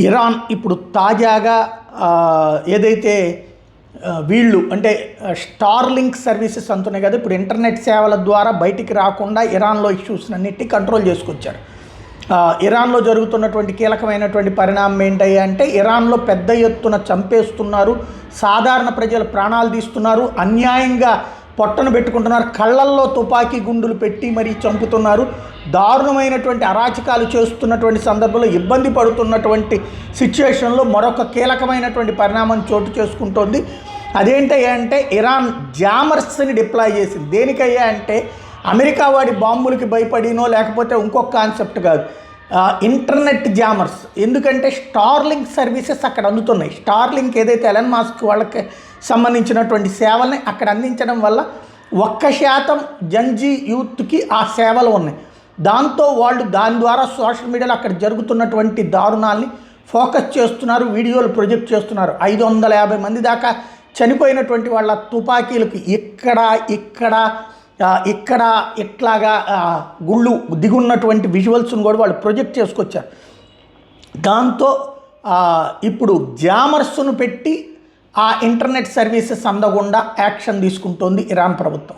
Iran ఇప్పుడు తాజాగా ఏదైతే వీళ్ళు అంటే స్టార్లింక్ సర్వీసెస్ అంటున్నాయి కదా, ఇప్పుడు ఇంటర్నెట్ సేవల ద్వారా బయటికి రాకుండా ఇరాన్లో ఇష్యూస్ అన్నిటినీ కంట్రోల్ చేసుకొచ్చారు. ఇరాన్లో జరుగుతున్నటువంటి కీలకమైనటువంటి పరిణామం ఏంటయ్యా అంటే, ఇరాన్లో పెద్ద ఎత్తున చంపేస్తున్నారు, సాధారణ ప్రజల ప్రాణాలు తీస్తున్నారు, అన్యాయంగా పొట్టను పెట్టుకుంటున్నారు, కళ్ళల్లో తుపాకీ గుండులు పెట్టి మరీ చంపుతున్నారు, దారుణమైనటువంటి అరాచకాలు చేస్తున్నటువంటి సందర్భంలో ఇబ్బంది పడుతున్నటువంటి సిచ్యువేషన్లో మరొక కీలకమైనటువంటి పరిణామం చోటు చేసుకుంటోంది. అదేంటయ్యా అంటే, ఇరాన్ జామర్స్ని డిప్లాయ్ చేసింది. దేనికయ్యా అంటే, అమెరికా వాడి బాంబులకి భయపడినో లేకపోతే ఇంకొక కాన్సెప్ట్ కాదు, ఇంటర్నెట్ జామర్స్. ఎందుకంటే స్టార్లింక్ సర్వీసెస్ అక్కడ అందుతున్నాయి. స్టార్లింక్ ఏదైతే ఎలన్ మాస్క్ వాళ్ళకి సంబంధించినటువంటి సేవల్ని అక్కడ అందించడం వల్ల 1% జంజీ యూత్కి ఆ సేవలు ఉన్నాయి. దాంతో వాళ్ళు దాని ద్వారా సోషల్ మీడియాలో అక్కడ జరుగుతున్నటువంటి దారుణాలని ఫోకస్ చేస్తున్నారు, వీడియోలు ప్రొజెక్ట్ చేస్తున్నారు. 550 మంది దాకా చనిపోయినటువంటి వాళ్ళ తుపాకీలకు ఇక్కడ ఇట్లాగా గుళ్ళు దిగున్నటువంటి విజువల్స్ను కూడా వాళ్ళు ప్రొజెక్ట్ చేసుకొచ్చారు. దాంతో ఇప్పుడు జామర్స్ను పెట్టి ఆ ఇంటర్నెట్ సర్వీసెస్ అందకుండా యాక్షన్ తీసుకుంటోంది ఇరాన్ ప్రభుత్వం.